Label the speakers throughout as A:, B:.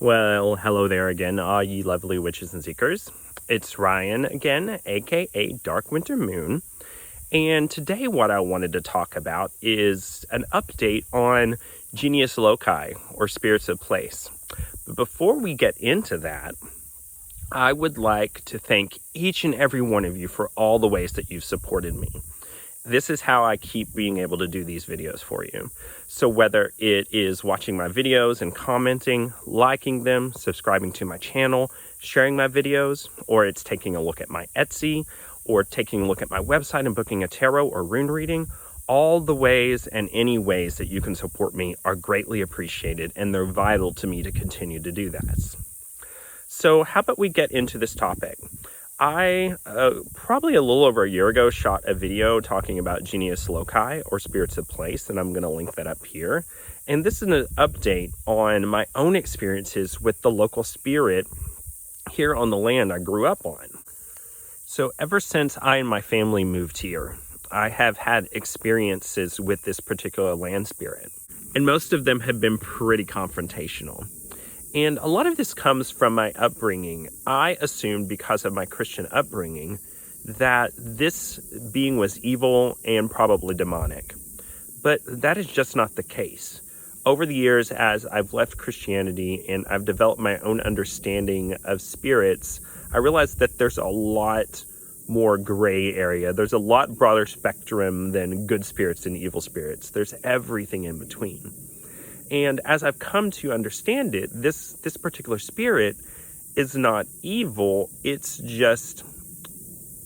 A: Well, hello there again, all ye lovely witches and seekers. It's Ryan again, aka Dark Winter Moon. And today what I wanted to talk about is an update on Genius Loci, or Spirits of Place. But before we get into that, I would like to thank each and every one of you for all the ways that you've supported me. This is how I keep being able to do these videos for you. So whether it is watching my videos and commenting, liking them, subscribing to my channel, sharing my videos, or it's taking a look at my Etsy, or taking a look at my website and booking a tarot or rune reading, all the ways and any ways that you can support me are greatly appreciated, and they're vital to me to continue to do that. So how about we get into this topic? I, probably a little over a year ago, shot a video talking about Genius Loci, or Spirits of Place, and I'm going to link that up here. And this is an update on my own experiences with the local spirit here on the land I grew up on. So ever since I and my family moved here, I have had experiences with this particular land spirit. And most of them have been pretty confrontational. And a lot of this comes from my upbringing. I assumed, because of my Christian upbringing, that this being was evil and probably demonic. But that is just not the case. Over the years, as I've left Christianity and I've developed my own understanding of spirits, I realized that there's a lot more gray area. There's a lot broader spectrum than good spirits and evil spirits. There's everything in between. And as I've come to understand it, this particular spirit is not evil. It's just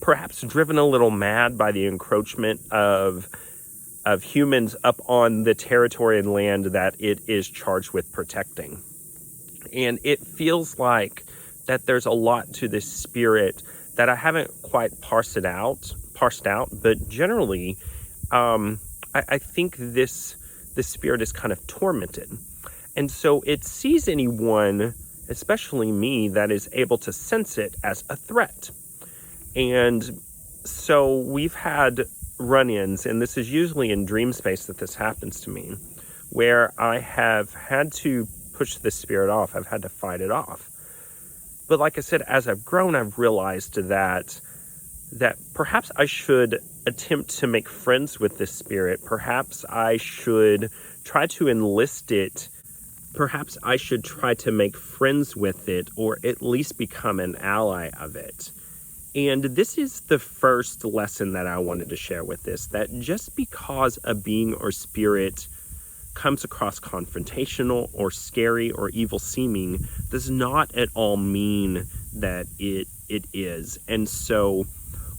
A: perhaps driven a little mad by the encroachment of humans up on the territory and land that it is charged with protecting. And it feels like that there's a lot to this spirit that I haven't quite parsed out, but generally, I think this spirit is kind of tormented. And so it sees anyone, especially me, that is able to sense it as a threat. And so we've had run-ins, and this is usually in dream space that this happens to me, where I have had to push this spirit off. I've had to fight it off. But like I said, as I've grown, I've realized that perhaps I should attempt to make friends with this spirit. Perhaps I should try to enlist it. Perhaps I should try to make friends with it, or at least become an ally of it. And this is the first lesson that I wanted to share with this, that just because a being or spirit comes across confrontational or scary or evil seeming does not at all mean that it is. And so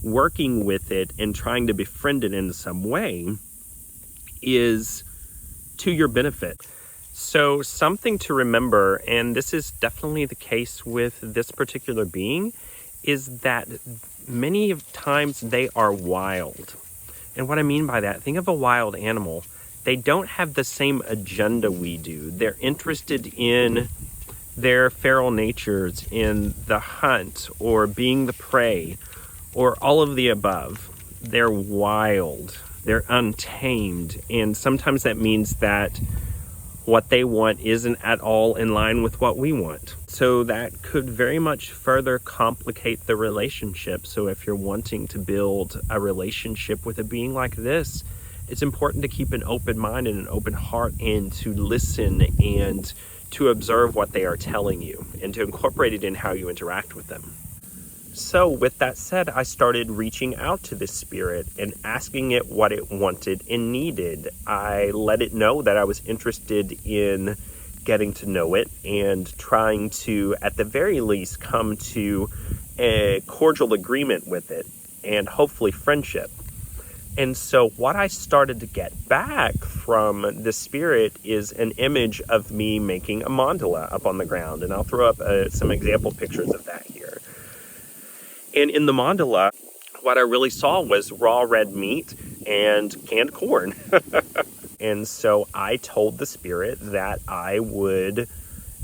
A: working with it and trying to befriend it in some way is to your benefit. So something to remember, and this is definitely the case with this particular being, is that many times they are wild. And what I mean by that, think of a wild animal. They don't have the same agenda we do. They're interested in their feral natures, in the hunt, or being the prey, or all of the above. They're wild, they're untamed, and sometimes that means that what they want isn't at all in line with what we want. So that could very much further complicate the relationship. So if you're wanting to build a relationship with a being like this, it's important to keep an open mind and an open heart, and to listen and to observe what they are telling you, and to incorporate it in how you interact with them. So with that said, I started reaching out to this spirit and asking it what it wanted and needed. I let it know that I was interested in getting to know it and trying to, at the very least, come to a cordial agreement with it, and hopefully friendship. And so what I started to get back from the spirit is an image of me making a mandala up on the ground. And I'll throw up some example pictures of that here. And in the mandala, what I really saw was raw red meat and canned corn. And so I told the spirit that I would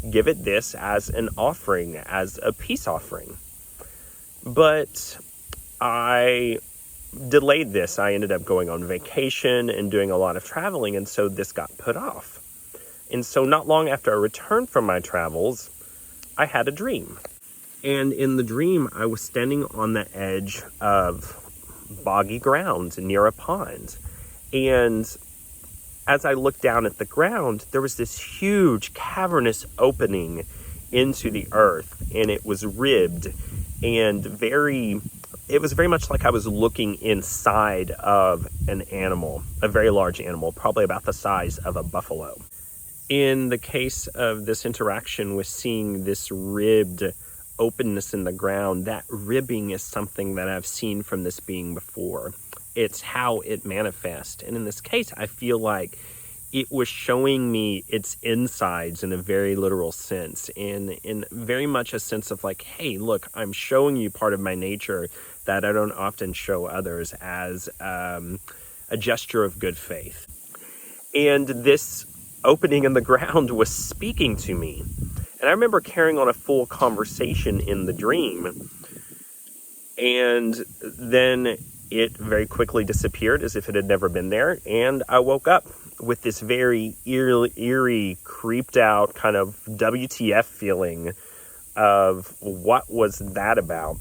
A: give it this as an offering, as a peace offering. But I delayed this. I ended up going on vacation and doing a lot of traveling, and so this got put off. And so not long after I returned from my travels, I had a dream. And in the dream, I was standing on the edge of boggy ground near a pond. And as I looked down at the ground, there was this huge cavernous opening into the earth, and it was ribbed and it was very much like I was looking inside of an animal, a very large animal, probably about the size of a buffalo. In the case of this interaction with seeing this ribbed openness in the ground, that ribbing is something that I've seen from this being before. It's how it manifests. And in this case, I feel like it was showing me its insides in a very literal sense, in very much a sense of like, hey, look, I'm showing you part of my nature that I don't often show others, as a gesture of good faith. And this opening in the ground was speaking to me. And I remember carrying on a full conversation in the dream. And then it very quickly disappeared as if it had never been there. And I woke up with this very eerie, creeped out kind of WTF feeling of what was that about.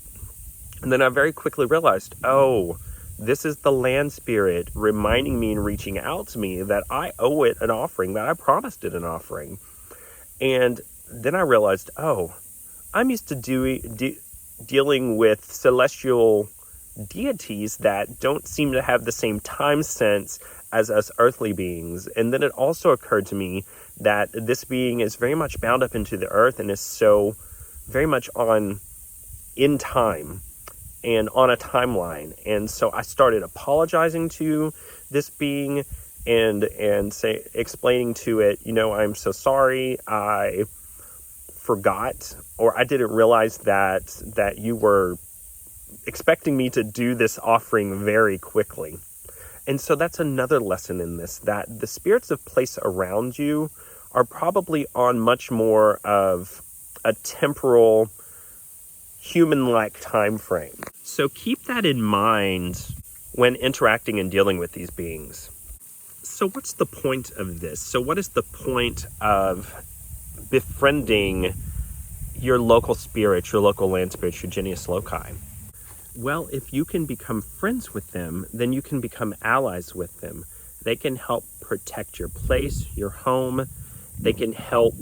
A: And then I very quickly realized, oh, this is the land spirit reminding me and reaching out to me that I owe it an offering, that I promised it an offering. And then I realized, oh, I'm used to dealing with celestial deities that don't seem to have the same time sense as us earthly beings. And then it also occurred to me that this being is very much bound up into the earth and is so very much in time and on a timeline. And so I started apologizing to this being and explaining to it, I'm so sorry, I forgot, or I didn't realize that you were expecting me to do this offering very quickly. And so that's another lesson in this, that the spirits of place around you are probably on much more of a temporal, human-like time frame. So keep that in mind when interacting and dealing with these beings. So what's the point of this? So what is the point of befriending your local spirits, your local land spirits, your Genius Loci? Well, if you can become friends with them, then you can become allies with them. They can help protect your place, your home. They can help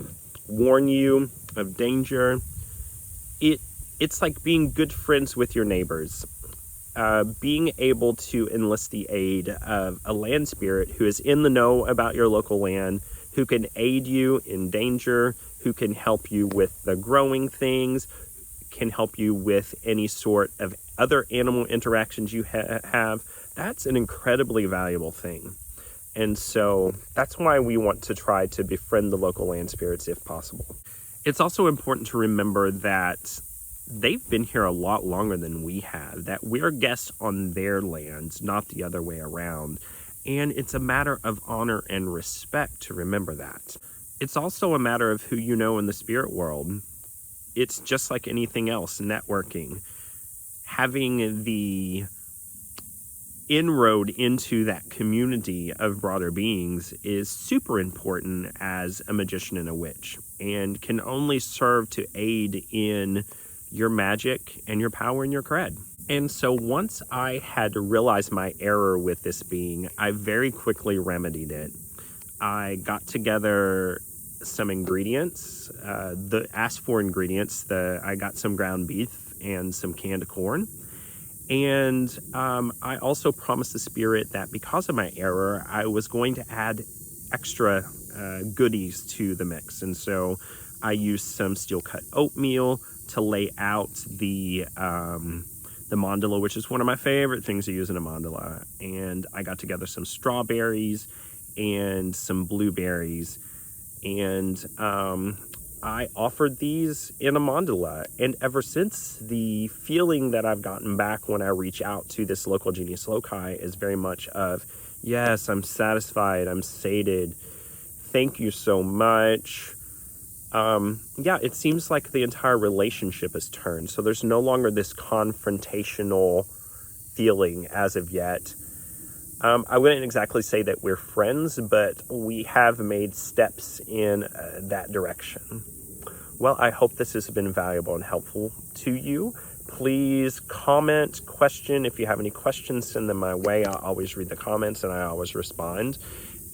A: warn you of danger. It's like being good friends with your neighbors. Being able to enlist the aid of a land spirit who is in the know about your local land, who can aid you in danger, who can help you with the growing things, can help you with any sort of other animal interactions you have. That's an incredibly valuable thing. And so that's why we want to try to befriend the local land spirits if possible. It's also important to remember that they've been here a lot longer than we have, that we're guests on their lands, not the other way around. And it's a matter of honor and respect to remember that. It's also a matter of who you know in the spirit world. It's just like anything else, networking. Having the inroad into that community of broader beings is super important as a magician and a witch, and can only serve to aid in your magic and your power and your cred. And so once I had realized my error with this being, I very quickly remedied it. I got together some ingredients, asked for ingredients. I got some ground beef and some canned corn. And I also promised the spirit that because of my error, I was going to add extra goodies to the mix. And so I used some steel-cut oatmeal to lay out the mandala, which is one of my favorite things to use in a mandala. And I got together some strawberries and some blueberries. And I offered these in a mandala, and ever since, the feeling that I've gotten back when I reach out to this local Genius Loci is very much of, yes, I'm satisfied, I'm sated, thank you so much. Yeah, it seems like the entire relationship has turned, so there's no longer this confrontational feeling as of yet. I wouldn't exactly say that we're friends, but we have made steps in that direction. Well, I hope this has been valuable and helpful to you. Please comment, question. If you have any questions, send them my way. I always read the comments and I always respond.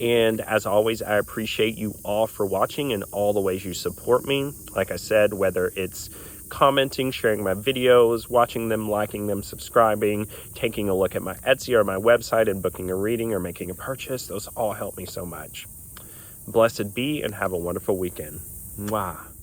A: And as always, I appreciate you all for watching and all the ways you support me. Like I said, whether it's commenting, sharing my videos, watching them, liking them, subscribing, taking a look at my Etsy or my website and booking a reading or making a purchase, those all help me so much. Blessed be and have a wonderful weekend. Mwah.